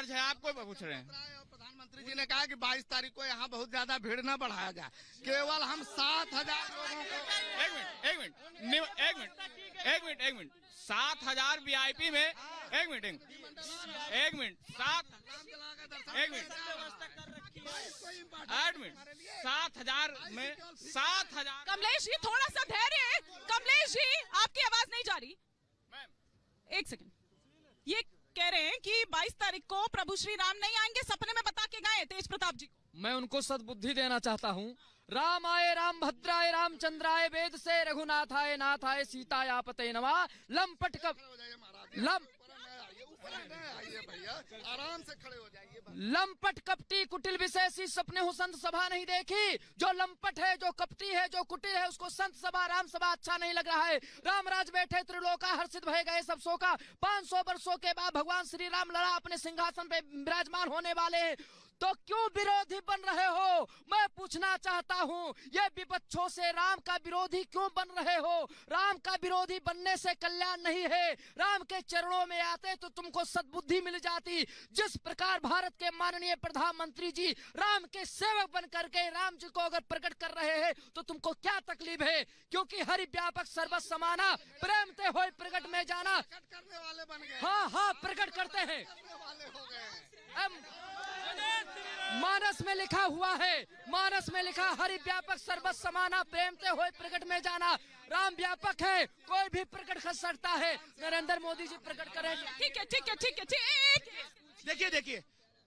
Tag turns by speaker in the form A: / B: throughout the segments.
A: मर्ज है, आपको पूछ रहे हैं।
B: प्रधानमंत्री जी ने कहा कि 22 तारीख को यहाँ बहुत ज्यादा भीड़ न बढ़ाया जाए, केवल हम 7,000 लोगों को।
A: एक मिनट 7,000 VIP में, एक मिनट 7,000 में 7,000।
C: कमलेश जी थोड़ा सा धैर्य, कमलेश जी आपकी आवाज नहीं जा रही। एक सेकंड, ये कह रहे हैं कि 22 तारीख को प्रभु श्री राम नहीं आएंगे, सपने में बता के गए तेज प्रताप जी को।
D: मैं उनको सद्बुद्धि देना चाहता हूँ। राम आए राम भद्राय राम चंद्राय वेद से रघुनाथाय नाथाय सीताया पते नमः। लंपट कब
B: आराम से खड़े हो जाइए।
D: लंपट कपटी कुटिल विशेषी सपने हो संत सभा नहीं देखी। जो लंपट है, जो कपटी है, जो कुटिल है, उसको संत सभा राम सभा अच्छा नहीं लग रहा है। रामराज बैठे त्रिलोका हर्षित भय गए सब शोका। 500 वर्षों के बाद भगवान श्री राम लड़ा अपने सिंहासन पे विराजमान होने वाले हैं, तो क्यों विरोधी बन रहे हो? मैं पूछना चाहता हूँ, ये विपक्षों से राम का विरोधी क्यों बन रहे हो? राम का विरोधी बनने से कल्याण नहीं है। राम के चरणों में आते तो तुमको सद्बुद्धि मिल जाती। जिस प्रकार भारत के माननीय प्रधानमंत्री जी राम के सेवक बन करके राम जी को अगर प्रकट कर रहे हैं तो तुमको क्या तकलीफ है? क्योंकि हरि व्यापक सर्वस समाना प्रेम ते होय प्रकट में जाना।
B: करने वाले बन गए।
D: हाँ प्रकट करते हैं। मानस में लिखा हुआ है, मानस में लिखा हरि व्यापक सर्वस समाना प्रेम ते होय प्रकट में जाना। राम व्यापक है, कोई भी प्रकट कर सकता है। नरेंद्र मोदी जी प्रकट करेंगे।
C: ठीक है।
B: देखिए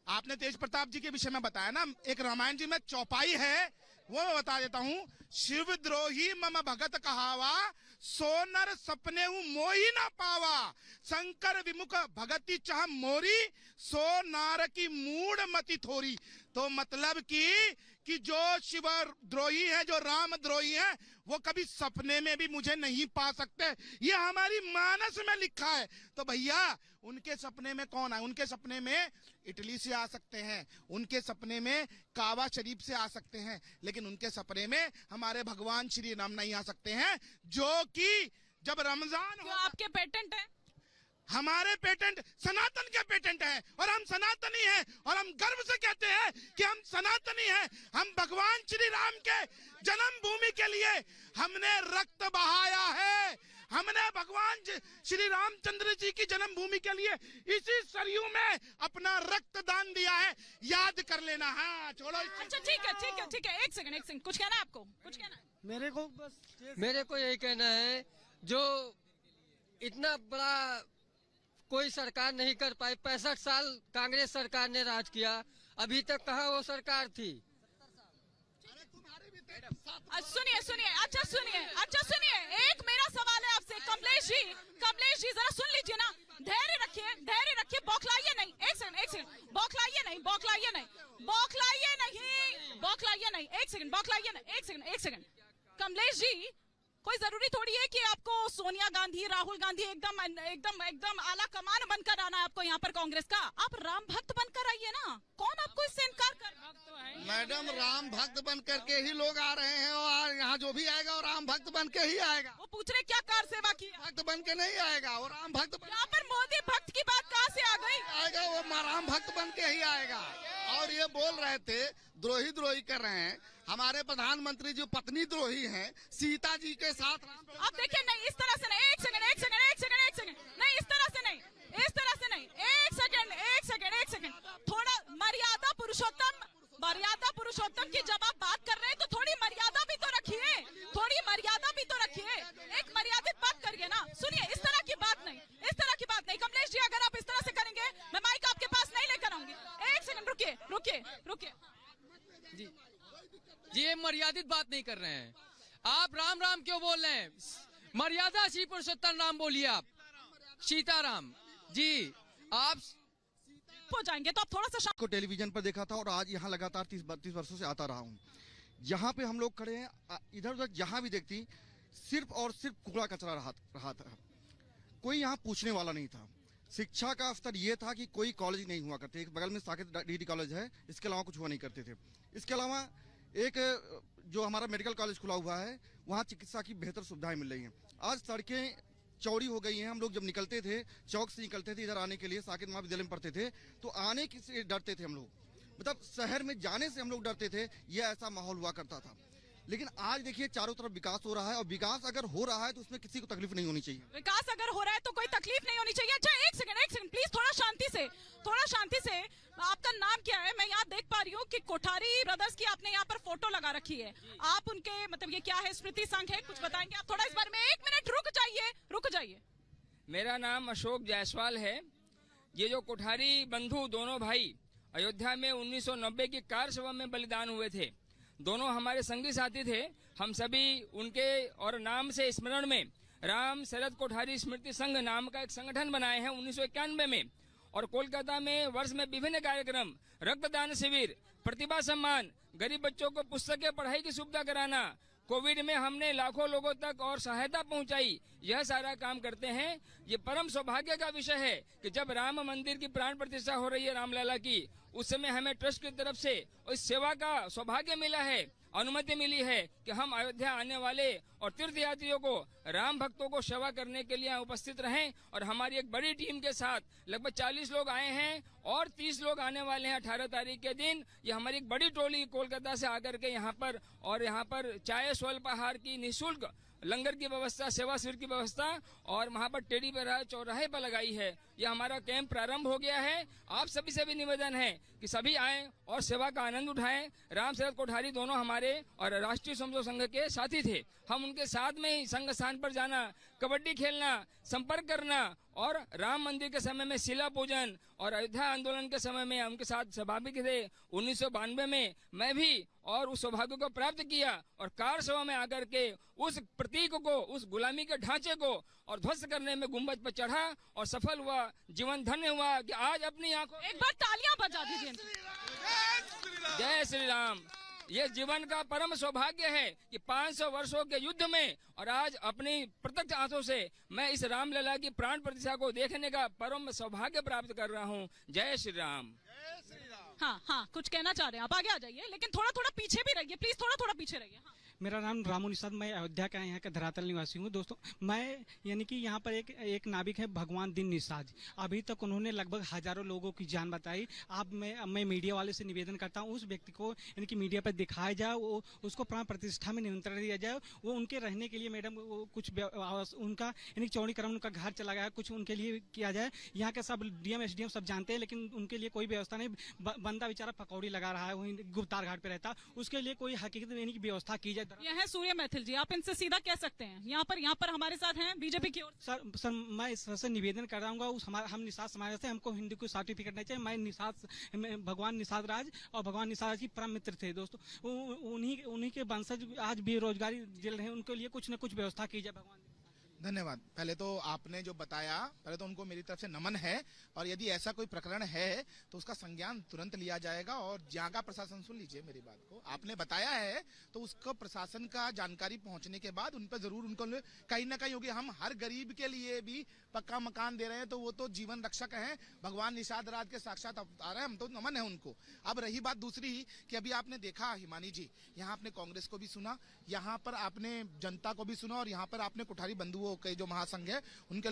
B: आपने तेज प्रताप जी के विषय में बताया ना, एक रामायण जी में चौपाई है, वो मैं बता देता हूँ। शिव द्रोही मम भगत कहावा, सो नर सपने हूँ मोही ना पावा। शंकर विमुख भगति चाह मोरी, सो नार की मूड मति थोरी। तो मतलब कि जो शिव द्रोही है, जो राम द्रोही है, वो कभी सपने में भी मुझे नहीं पा सकते। ये हमारी मानस में लिखा है। तो भैया उनके सपने में कौन है? उनके सपने में इटली से आ सकते हैं, उनके सपने में कावा शरीफ से आ सकते हैं, लेकिन उनके सपने में हमारे भगवान श्री राम नहीं आ सकते हैं। जो कि जब रमजान हो,
C: आपके पेटेंट है,
B: हमारे पेटेंट सनातन के पेटेंट हैं, और हम सनातनी हैं, और हम गर्व से कहते हैं कि हम सनातनी हैं। हम भगवान श्री राम के जन्मभूमि के लिए हमने रक्त बहाया है। हमने भगवान श्री रामचंद्र जी की जन्मभूमि के लिए इसी सरयू में अपना रक्तदान दिया है, याद कर लेना। हाँ छोड़ो।
C: अच्छा ठीक है। एक सेकंड, कुछ कहना है आपको? कुछ कहना है?
D: मेरे को यही कहना है, जो इतना बड़ा कोई सरकार नहीं कर पाई। 65 साल कांग्रेस सरकार ने राज किया, अभी तक कहाँ वो सरकार थी? सुनिए, एक मेरा सवाल है आपसे। कमलेश जी जरा सुन लीजिए ना, धैर्य रखिए, बौखलाइए नहीं। एक सेकंड, बौखलाइए नहीं। एक सेकंड। कमलेश जी, कोई जरूरी थोड़ी है कि आपको सोनिया गांधी, राहुल गांधी एकदम आला कमान बनकर आना है आपको यहाँ पर कांग्रेस का। आप राम भक्त बनकर आइए ना, कौन आपको इससे इनकार कर?
B: मैडम राम भक्त बन करके ही लोग आ रहे हैं, और यहाँ जो भी आएगा वो राम भक्त बन के ही आएगा।
C: वो पूछ रहे क्या कार सेवा की?
B: भक्त बन के नहीं आएगा, वो राम भक्त
C: यहाँ पर मोदी भक्त की बात कहाँ से आ गई?
B: आएगा, वो राम भक्त बन के ही आएगा। और ये बोल रहे थे द्रोही कर रहे हैं, हमारे प्रधानमंत्री जो पत्नी द्रोही हैं, सीता जी के साथ राम।
C: आप देखिए, नहीं इस तरह से नहीं। एक सेकंड, नहीं इस तरह से नहीं। एक सेकंड, थोड़ा मर्यादा पुरुषोत्तम की जब आप बात कर रहे हैं तो थोड़ी मर्यादा भी तो रखिए, एक मर्यादित बात करिए ना। सुनिए, इस तरह की बात नहीं। कमलेश जी, अगर आप इस तरह से करेंगे, मैं माइक आपके पास नहीं लेकर आऊंगी। एक सेकंड, रुकिए।
D: जी ये मर्यादित बात नहीं कर रहे हैं आप। राम क्यों बोल रहे हैं? मर्यादा श्री पुरुषोत्तम राम बोलिए आप। सीताराम जी, आप
C: हो जाएंगे तो आप थोड़ा सा
E: को टेलीविजन पर देखा था, और आज यहाँ लगातार 30-32 वर्षों से आता रहा हूँ। यहाँ पे हम लोग खड़े हैं, इधर उधर जहाँ भी देखती सिर्फ और सिर्फ कूड़ा कचरा रहा था। कोई यहाँ पूछने वाला नहीं था। शिक्षा का स्तर ये था कि कोई कॉलेज नहीं हुआ करते। एक बगल में साकेत डिग्री कॉलेज है, इसके अलावा कुछ हुआ नहीं करते थे। इसके अलावा एक जो हमारा मेडिकल कॉलेज खुला हुआ है, वहाँ चिकित्सा की बेहतर सुविधाएं मिल रही हैं। आज सड़कें चौड़ी हो गई हैं। हम लोग जब निकलते थे, चौक से निकलते थे इधर आने के लिए, साकेत महाविद्यालय में पढ़ते थे, तो आने से डरते थे हम लोग, मतलब शहर में जाने से हम लोग डरते थे, यह ऐसा माहौल हुआ करता था। लेकिन आज देखिए चारों तरफ विकास हो रहा है, और विकास अगर हो रहा है तो उसमें किसी को तकलीफ नहीं होनी चाहिए।
C: विकास अगर हो रहा है तो कोई तकलीफ नहीं होनी चाहिए। अच्छा एक सेकंड प्लीज, थोड़ा शांति से। आपका नाम क्या है? मैं यहाँ देख पा रही हूँ कि कोठारी ब्रदर्स की आपने यहाँ पर फोटो लगा रखी है। आप उनके मतलब ये क्या है, स्मृति संघ है, कुछ बताएंगे आप थोड़ा इस बारे में? 1 मिनट रुक जाइए।
F: मेरा नाम अशोक जायसवाल है। ये जो कोठारी बंधु दोनों भाई अयोध्या में 1990 की कार सभा में बलिदान हुए थे, दोनों हमारे संगी साथी थे। हम सभी उनके और नाम से स्मरण में राम शरद कोठारी स्मृति संघ नाम का एक संगठन बनाए हैं 1991 में, और कोलकाता में वर्ष में विभिन्न कार्यक्रम, रक्तदान शिविर, प्रतिभा सम्मान, गरीब बच्चों को पुस्तकें पढ़ाई की सुविधा कराना, कोविड में हमने लाखों लोगों तक और सहायता पहुंचाई, यह सारा काम करते हैं। ये परम सौभाग्य का विषय है कि जब राम मंदिर की प्राण प्रतिष्ठा हो रही है रामलला की, उस समय हमें ट्रस्ट की तरफ से इस सेवा का सौभाग्य मिला है, अनुमति मिली है कि हम अयोध्या आने वाले और तीर्थ यात्रियों को, राम भक्तों को सेवा करने के लिए यहाँ उपस्थित रहें। और हमारी एक बड़ी टीम के साथ लगभग 40 लोग आए हैं और 30 लोग आने वाले हैं 18 तारीख के दिन। ये हमारी एक बड़ी टोली कोलकाता से आकर के यहाँ पर चाय स्वल्पाहार की निःशुल्क लंगर की व्यवस्था, सेवा शिविर की व्यवस्था और वहाँ पर टेडी बेरा चौराहे पर लगाई है। यह हमारा कैंप प्रारंभ हो गया है। आप सभी से भी निवेदन है कि सभी आएं और सेवा का आनंद उठाएं। राम शरद कोठारी दोनों हमारे और राष्ट्रीय स्वयंसेवक संघ के साथी थे। हम उनके साथ में ही संघ स्थान पर जाना, कबड्डी खेलना, संपर्क करना और राम मंदिर के समय में शिला पूजन और अयोध्या आंदोलन के समय में उनके साथ सहभागी थे। 1992 में मैं भी और उस सौभाग्य को प्राप्त किया और कार सभा में आकर के उस प्रतीक को, उस गुलामी के ढांचे को और ध्वस्त करने में गुम्बद पर चढ़ा और सफल हुआ, जीवन धन्य हुआ कि आज अपनी आंखों।
C: एक बार तालियां बजा दीजिए।
F: जय श्री राम। ये जीवन का परम सौभाग्य है कि 500 वर्षों के युद्ध में और आज अपनी प्रत्यक्ष आंखों से मैं इस रामलला की प्राण प्रतिष्ठा को देखने का परम सौभाग्य प्राप्त कर रहा हूँ। जय श्री राम।
C: हाँ, कुछ कहना चाह रहे हैं आप, आगे आ जाइए, लेकिन थोड़ा पीछे भी रहिए प्लीज, थोड़ा पीछे रहिए। हाँ।
G: मेरा नाम रामू निषाद, मैं अयोध्या का यहाँ का धरातल निवासी हूँ। दोस्तों, मैं यानी कि यहाँ पर एक नाविक है भगवान दिन निषाद। अभी तक उन्होंने लगभग हजारों लोगों की जान बताई। मैं मीडिया वाले से निवेदन करता हूँ, उस व्यक्ति को यानी कि मीडिया पर दिखाया जाए, वो उसको प्राण प्रतिष्ठा में निमंत्रण दिया जाए। वो उनके रहने के लिए मैडम कुछ उनका यानी चौड़ीकरण, उनका घर चला गया, कुछ उनके लिए किया जाए। यहाँ के सब डीएम एसडीएम सब जानते हैं, लेकिन उनके लिए कोई व्यवस्था नहीं। बंदा बेचारा पकौड़ी लगा रहा है, वहीं गुप्तार घाट पे रहता, उसके लिए कोई हकीकत यानी कि व्यवस्था की जाए।
C: ये है सूर्य मैथिल जी, आप इनसे सीधा कह सकते हैं। यहाँ पर हमारे साथ हैं बीजेपी की ओर।
G: सर मैं इस तरह से निवेदन कर रहा हूँ, हम निषाद समाज से, हमको हिंदी को सर्टिफिकेट नहीं चाहिए। मैं भगवान निषाद राज और भगवान निषाद राज की परम मित्र थे। दोस्तों, उन्हीं के वंशज आज बेरोजगारी झेल रहे हैं, उनके लिए कुछ न कुछ व्यवस्था की जाए। भगवान
B: धन्यवाद। पहले तो आपने जो बताया, पहले तो उनको मेरी तरफ से नमन है, और यदि ऐसा कोई प्रकरण है तो उसका संज्ञान तुरंत लिया जाएगा। और जहाँ का प्रशासन, सुन लीजिए मेरी बात को, आपने बताया है तो उसको प्रशासन का जानकारी पहुंचने के बाद उन पर जरूर उनको कहीं ना कहीं होगी। हम हर गरीब के लिए भी पक्का मकान दे रहे हैं, तो वो तो जीवन रक्षक हैं, भगवान निषाद राज के साक्षात अवतार हैं, हम तो नमन है उनको। अब रही बात दूसरी कि अभी आपने देखा हिमानी जी, यहाँ आपने कांग्रेस को भी सुना, यहाँ पर आपने जनता को भी सुना, और यहाँ पर आपने कोठारी बंधुओं के जो महासंघ है उनके